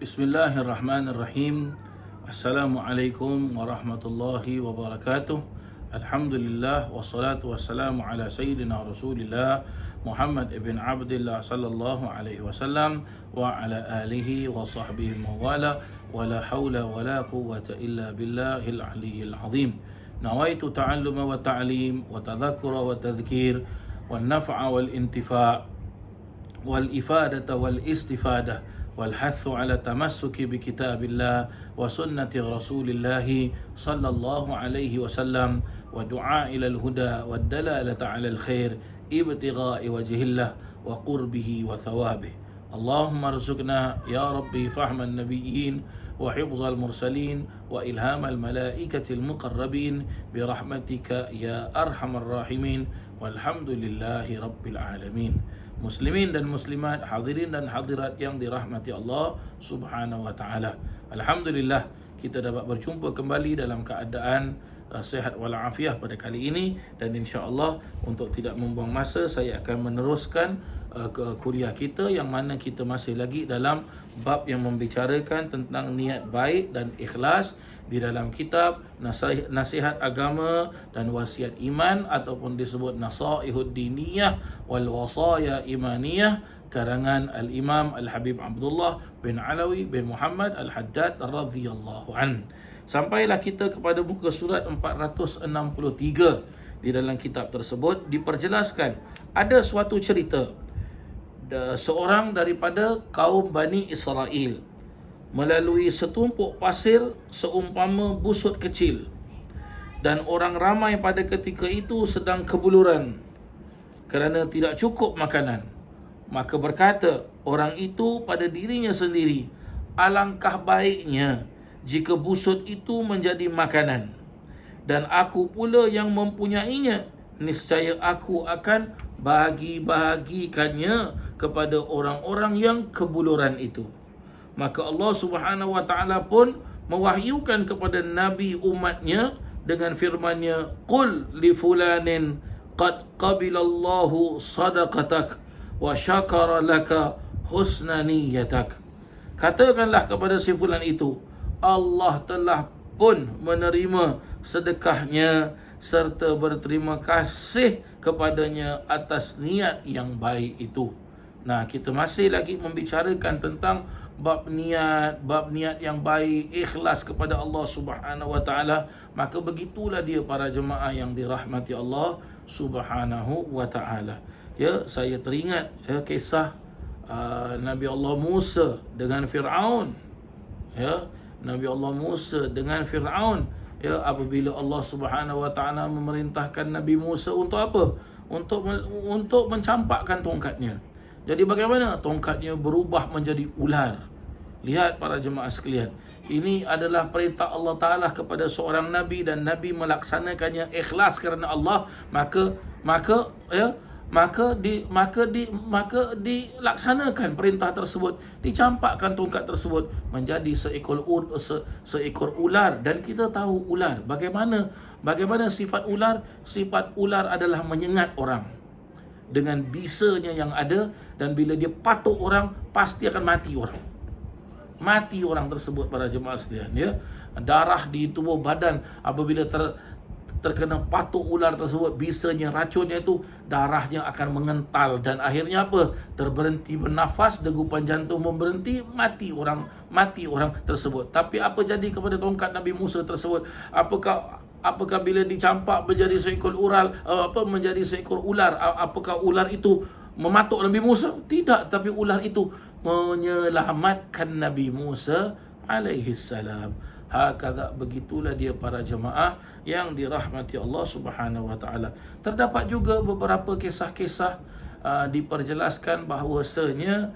Bismillahirrahmanirrahim. Assalamualaikum warahmatullahi wabarakatuh. Alhamdulillah wassalatu wassalamu ala sayyidina Rasulillah Muhammad ibn Abdullah sallallahu alaihi wasallam wa ala alihi wa sahbihi mawala wa la hawla wa la quwwata illa billahil aliyyil azim. Nawaitu ta'alluma wa ta'lim wa tadhakkura wa tadhkir wa naf'a wal intifa' wal ifadata wal istifadah والحث على التمسك بكتاب الله وسنة رسول الله صلى الله عليه وسلم ودعاء إلى الهدى والدلالة على الخير ابتغاء وجه الله وقربه وثوابه. اللهم ارزقنا يا ربي فهم النبيين وحفظ المرسلين وإلهام الملائكة المقربين برحمتك يا أرحم الراحمين والحمد لله رب العالمين. Muslimin dan muslimat, hadirin dan hadirat yang dirahmati Allah Subhanahu wa taala. Alhamdulillah kita dapat berjumpa kembali dalam keadaan sihat walafiat pada kali ini, dan insya-Allah untuk tidak membuang masa saya akan meneruskan kuliah kita yang mana kita masih lagi dalam bab yang membicarakan tentang niat baik dan ikhlas di dalam kitab Nasihat Agama dan Wasiat Iman ataupun disebut Nasaihud Diniyah wal Wasaya Imaniyah karangan Al-Imam Al-Habib Abdullah bin Alawi bin Muhammad Al-Haddad radhiyallahu an. Sampailah kita kepada muka surat 463. Di dalam kitab tersebut diperjelaskan ada suatu cerita seorang daripada kaum Bani Israel melalui setumpuk pasir seumpama busut kecil, dan orang ramai pada ketika itu sedang kebuluran kerana tidak cukup makanan. Maka berkata orang itu pada dirinya sendiri, alangkah baiknya jika busut itu menjadi makanan, dan aku pula yang mempunyainya, niscaya aku akan bagi-bagikannya kepada orang-orang yang kebuluran itu. Maka Allah Subhanahu wa taala pun mewahyukan kepada nabi umatnya dengan firman-Nya, qul li fulanin qad qabilallahu sadaqatak wa syakara laka husna niyatak. Katakanlah kepada si fulan itu, Allah telah pun menerima sedekahnya serta berterima kasih kepadanya atas niat yang baik itu. Nah, kita masih lagi membicarakan tentang bab niat yang baik, ikhlas kepada Allah Subhanahu wa taala. Maka begitulah dia para jemaah yang dirahmati Allah Subhanahu wa taala. Ya, saya teringat kisah Nabi Allah Musa dengan Firaun. Ya, Nabi Allah Musa dengan Firaun. Ya, apabila Allah Subhanahu wa taala memerintahkan Nabi Musa untuk apa? Untuk mencampakkan tongkatnya. Jadi bagaimana? Tongkatnya berubah menjadi ular. Lihat para jemaah sekalian, ini adalah perintah Allah Ta'ala kepada seorang Nabi, dan Nabi melaksanakannya ikhlas kerana Allah. Maka dilaksanakan perintah tersebut, dicampakkan tongkat tersebut menjadi seekor ular. Dan kita tahu ular, bagaimana sifat ular? Sifat ular adalah menyengat orang dengan bisanya yang ada, dan bila dia patuk orang pasti akan mati orang tersebut para jemaah sekalian. Ya, darah di tubuh badan apabila terkena patuk ular tersebut, bisanya, racunnya itu, darahnya akan mengental dan akhirnya apa? Terberhenti bernafas, degupan jantung memberhenti, mati orang tersebut. Tapi apa jadi kepada tongkat Nabi Musa tersebut? Apakah bila dicampak menjadi seekor ular, apakah ular itu mematuk Nabi Musa? Tidak, tetapi ular itu menyelamatkan Nabi Musa alaihi salam. Hakadha, begitulah dia para jemaah yang dirahmati Allah Subhanahu wa taala. Terdapat juga beberapa kisah-kisah diperjelaskan bahawasanya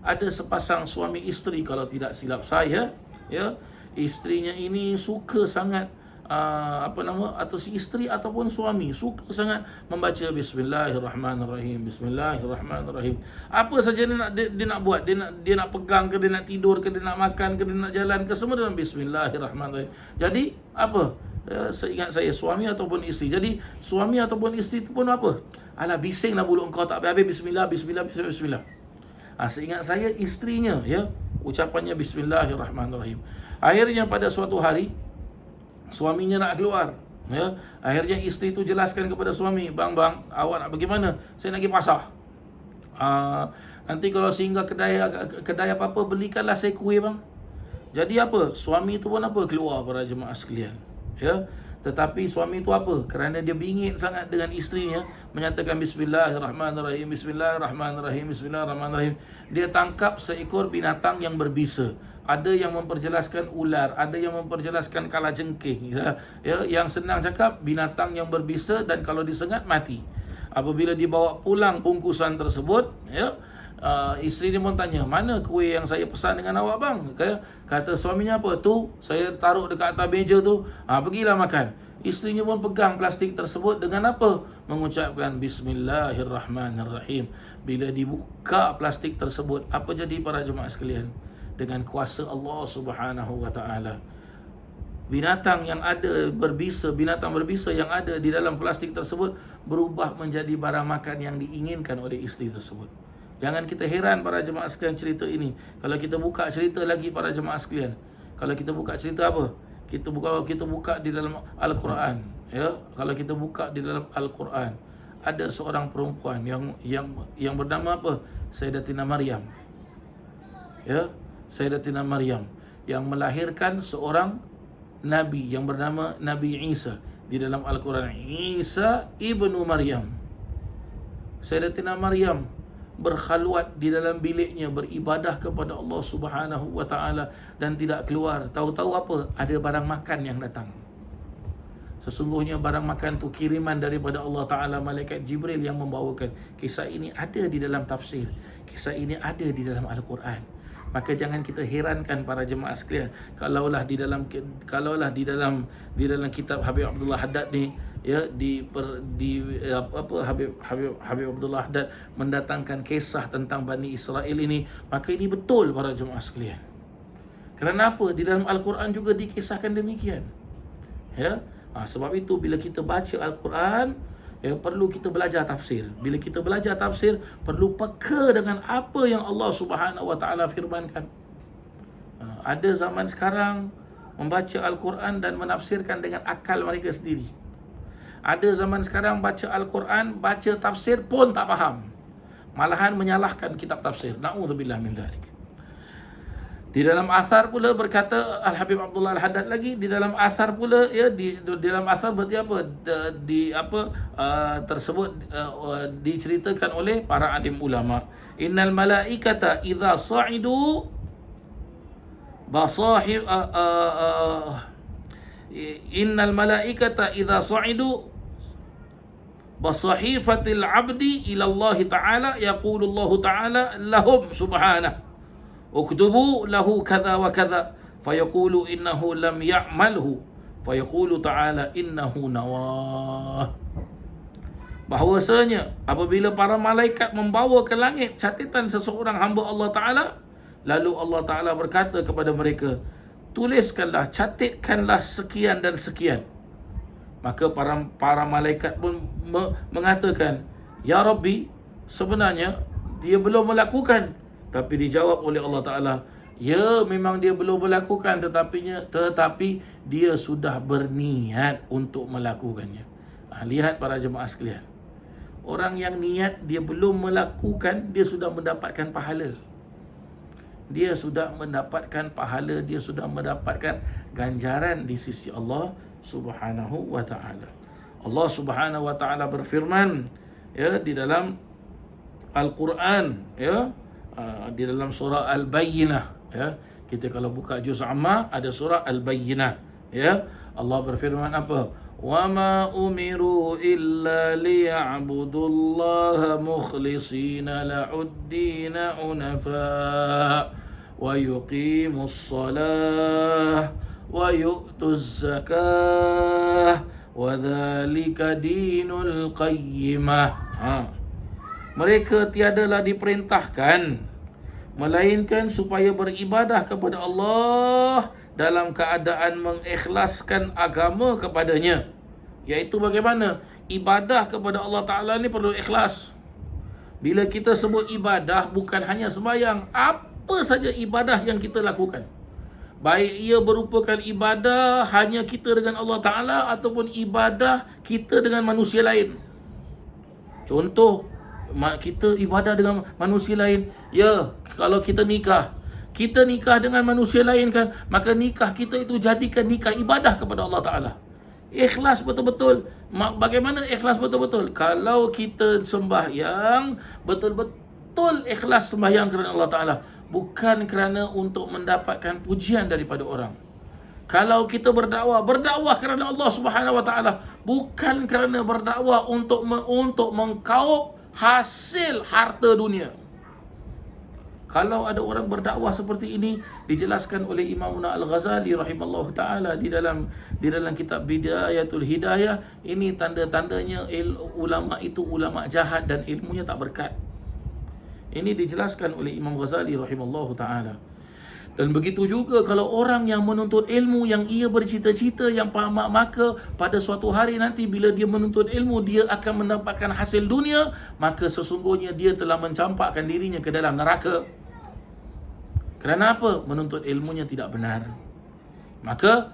ada sepasang suami isteri, kalau tidak silap saya, ya, isterinya ini suka sangat atau si isteri ataupun suami suka sangat membaca Bismillahirrahmanirrahim, Bismillahirrahmanirrahim. Apa saja dia nak buat, dia nak pegang ke, dia nak tidur ke, dia nak makan ke, dia nak jalan ke, semua dalam Bismillahirrahmanirrahim. Jadi apa? Seingat saya, suami ataupun isteri. Jadi suami ataupun isteri itu pun apa? Alah, bisinglah mulut kau tak habis-habis Bismillah, Bismillah, Bismillah, Bismillah. Seingat saya, isterinya ya ucapannya Bismillahirrahmanirrahim. Akhirnya pada suatu hari suaminya nak keluar ya. Akhirnya isteri itu jelaskan kepada suami, bang, awak nak pergi mana? Saya nak pergi pasar. Nanti kalau singgah kedai apa-apa, belikanlah saya kuih, bang. Jadi apa? Suami itu pun apa? Keluar, para jemaah sekalian. Ya. Tetapi suami itu apa? Kerana dia bingit sangat dengan isterinya, menyatakan Bismillahirrahmanirrahim, Bismillahirrahmanirrahim, Bismillahirrahmanirrahim. Dia tangkap seekor binatang yang berbisa. Ada yang memperjelaskan ular, ada yang memperjelaskan kalajengking. Ya, yang senang cakap, binatang yang berbisa dan kalau disengat mati. Apabila dibawa pulang bungkusan tersebut, ya, isteri dia pun tanya, mana kuih yang saya pesan dengan awak, bang? Kata suaminya, apa tu? Saya taruh dekat atas meja tu. Pergilah makan. Isterinya pun pegang plastik tersebut dengan apa? Mengucapkan Bismillahirrahmanirrahim. Bila dibuka plastik tersebut, apa jadi para jemaah sekalian? Dengan kuasa Allah Subhanahu wa taala, binatang berbisa yang ada di dalam plastik tersebut berubah menjadi barang makan yang diinginkan oleh isteri tersebut. Jangan kita heran para jemaah sekalian cerita ini. Kalau kita buka cerita lagi para jemaah sekalian, kalau kita buka cerita apa? Kita buka di dalam Al-Quran, ya. Kalau kita buka di dalam Al-Quran, ada seorang perempuan yang bernama apa? Sayyidatina Maryam. Ya, Sayyidatina Maryam yang melahirkan seorang nabi yang bernama Nabi Isa di dalam Al-Quran. Isa ibnu Maryam. Sayyidatina Maryam berkhalwat di dalam biliknya, beribadah kepada Allah Subhanahu wa taala dan tidak keluar. Tahu-tahu apa? Ada barang makan yang datang. Sesungguhnya barang makan tu kiriman daripada Allah Taala, malaikat Jibril yang membawakan. Kisah ini ada di dalam tafsir. Kisah ini ada di dalam Al-Quran. Maka jangan kita herankan para jemaah sekalian, kalaulah di dalam kitab Habib Abdullah Haddad ni, ya, Habib Abdullah Haddad mendatangkan kisah tentang Bani Israel ini, maka ini betul para jemaah sekalian. Kerana apa? Di dalam Al-Quran juga dikisahkan demikian. Ya. Sebab itu bila kita baca Al-Quran, ya, perlu kita belajar tafsir. Bila kita belajar tafsir, perlu peka dengan apa yang Allah Subhanahu wa taala firmankan. Ada zaman sekarang membaca Al-Quran dan menafsirkan dengan akal mereka sendiri. Ada zaman sekarang baca Al-Quran, baca tafsir pun tak faham. Malahan menyalahkan kitab tafsir. Na'udzubillah min dzalik. Di dalam asar pula berkata Al-Habib Abdullah Al-Haddad lagi, di dalam asar pula, ya, di dalam asar berarti apa? Tersebut diceritakan oleh para alim ulama. Innal malaikata idza sa'idu basahib innal malaikata idza sa'idu basahifatil abdi ila Allah Ta'ala yaqulu Allah Ta'ala lahum subhanahu uktubu lahu kadha wa kadha fayaqulu innahu lam ya'malhu fayaqulu ta'ala innahu nawah. Bahawasanya apabila para malaikat membawa ke langit catatan seseorang hamba Allah Ta'ala, lalu Allah Ta'ala berkata kepada mereka, tuliskanlah, catatkanlah sekian dan sekian. Maka para malaikat pun mengatakan, ya Rabbi, sebenarnya dia belum melakukan. Tapi dijawab oleh Allah Ta'ala, ya, memang dia belum melakukan, tetapi dia sudah berniat untuk melakukannya. Lihat para jemaah sekalian, orang yang niat dia belum melakukan, dia sudah mendapatkan pahala. Dia sudah mendapatkan pahala, dia sudah mendapatkan ganjaran di sisi Allah Subhanahu wa Ta'ala. Allah Subhanahu wa Ta'ala berfirman, ya, di dalam Al-Quran, ya, di dalam surah Al-Bayyinah, ya. Kita kalau buka juz amma ada surah Al-Bayyinah, ya. Allah berfirman apa? Wa ma umiru illa liya'budullaha mukhlishina la'ud-dina unafa wa yuqimus salah wa yu'tuz zakah wa dzalika dinul qayyimah. Mereka tiadalah diperintahkan melainkan supaya beribadah kepada Allah dalam keadaan mengikhlaskan agama kepadanya. Iaitu bagaimana? Ibadah kepada Allah Ta'ala ni perlu ikhlas. Bila kita sebut ibadah, bukan hanya sembahyang, apa saja ibadah yang kita lakukan, baik ia merupakan ibadah hanya kita dengan Allah Ta'ala ataupun ibadah kita dengan manusia lain. Contoh, kita ibadah dengan manusia lain. Ya, kalau kita nikah dengan manusia lain kan, maka nikah kita itu jadikan nikah ibadah kepada Allah Ta'ala. Ikhlas betul-betul. Bagaimana ikhlas betul-betul? Kalau kita sembahyang, betul-betul ikhlas sembahyang kerana Allah Ta'ala, bukan kerana untuk mendapatkan pujian daripada orang. Kalau kita berdakwah kerana Allah Subhanahu Wa Ta'ala, bukan kerana berdakwah untuk mengkaup hasil harta dunia. Kalau ada orang berdakwah seperti ini, dijelaskan oleh Imam Al-Ghazali rahimallahu ta'ala di dalam kitab Bidayatul Hidayah, ini tanda-tandanya ulama itu ulama jahat dan ilmunya tak berkat. Ini dijelaskan oleh Imam Ghazali rahimallahu ta'ala. Dan begitu juga kalau orang yang menuntut ilmu, yang ia bercita-cita, yang maka pada suatu hari nanti bila dia menuntut ilmu, dia akan mendapatkan hasil dunia, maka sesungguhnya dia telah mencampakkan dirinya ke dalam neraka. Kerana apa? Menuntut ilmunya tidak benar. Maka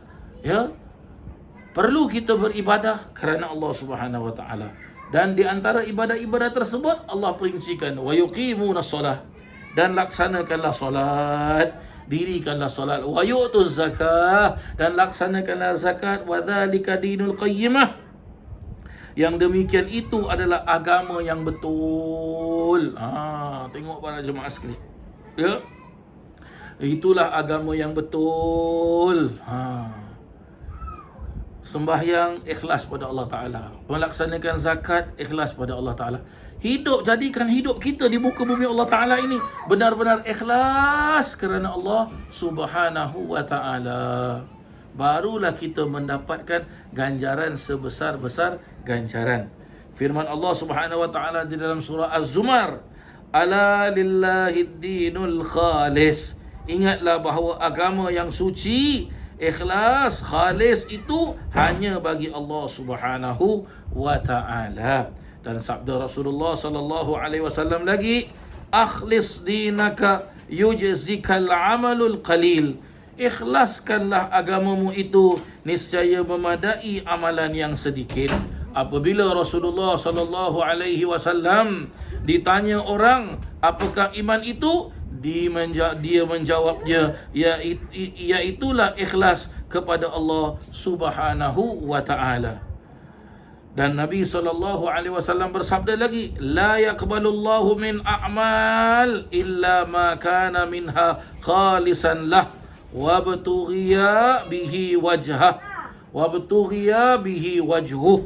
perlu kita beribadah kerana Allah Subhanahu Wa Ta'ala. Dan di antara ibadah-ibadah tersebut, Allah perincikan wa yuqimunas solah, dan laksanakanlah solat, dirikanlah solat, wa yu'tuz zakah, dan laksanakanlah zakat, wa dzalika dinul qayyimah, yang demikian itu adalah agama yang betul. Tengok para jemaah sekalian, ya, itulah agama yang betul. Sembahyang ikhlas pada Allah Ta'ala, melaksanakan zakat ikhlas pada Allah Ta'ala. Jadikan hidup kita di muka bumi Allah Ta'ala ini benar-benar ikhlas kerana Allah Subhanahu Wa Ta'ala. Barulah kita mendapatkan ganjaran sebesar-besar ganjaran. Firman Allah Subhanahu Wa Ta'ala di dalam surah Az-Zumar, ala lillahid dinul khalis. Ingatlah bahawa agama yang suci, ikhlas, khalis itu hanya bagi Allah Subhanahu Wa Ta'ala. Dan sabda Rasulullah sallallahu alaihi wasallam lagi, akhlis dinaka yujzikal amalul qalil. Ikhlaskanlah agamamu itu, niscaya memadai amalan yang sedikit. Apabila Rasulullah sallallahu alaihi wasallam ditanya orang, apakah iman itu? Dia menjawabnya, iaitulah ikhlas kepada Allah Subhanahu Wa Ta'ala. Dan Nabi SAW bersabda lagi, la yaqbalullahu min a'mal illa ma kana minha khalisan lah wabtughiya bihi wajhuh.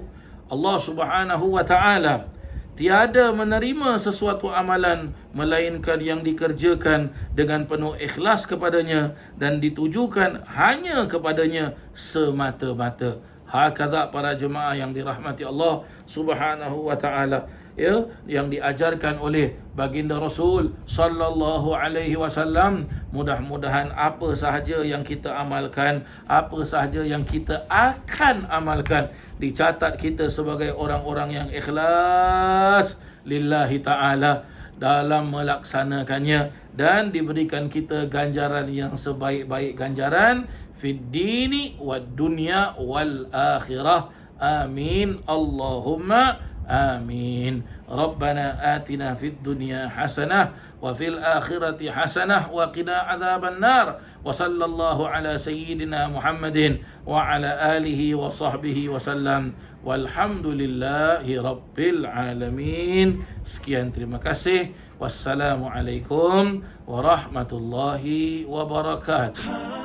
Allah Subhanahu Wa Ta'ala tiada menerima sesuatu amalan melainkan yang dikerjakan dengan penuh ikhlas kepadanya dan ditujukan hanya kepadanya semata-mata. Hakadha para jemaah yang dirahmati Allah Subhanahu Wa Ta'ala, ya, yang diajarkan oleh baginda Rasul sallallahu alaihi wasallam. Mudah-mudahan apa sahaja yang kita amalkan, apa sahaja yang kita akan amalkan, dicatat kita sebagai orang-orang yang ikhlas lillahi ta'ala dalam melaksanakannya, dan diberikan kita ganjaran yang sebaik-baik ganjaran fid dini wad dunya wal akhirah. Amin Allahumma amin. Rabbana atina fid dunya hasanah wa fil akhirati hasanah wa qina adzaban nar. Wa sallallahu ala sayyidina Muhammadin wa ala alihi wa sahbihi wa sallam. Walhamdulillahi rabbil alamin. Sekian, terima kasih. Wassalamualaikum warahmatullahi wabarakatuh.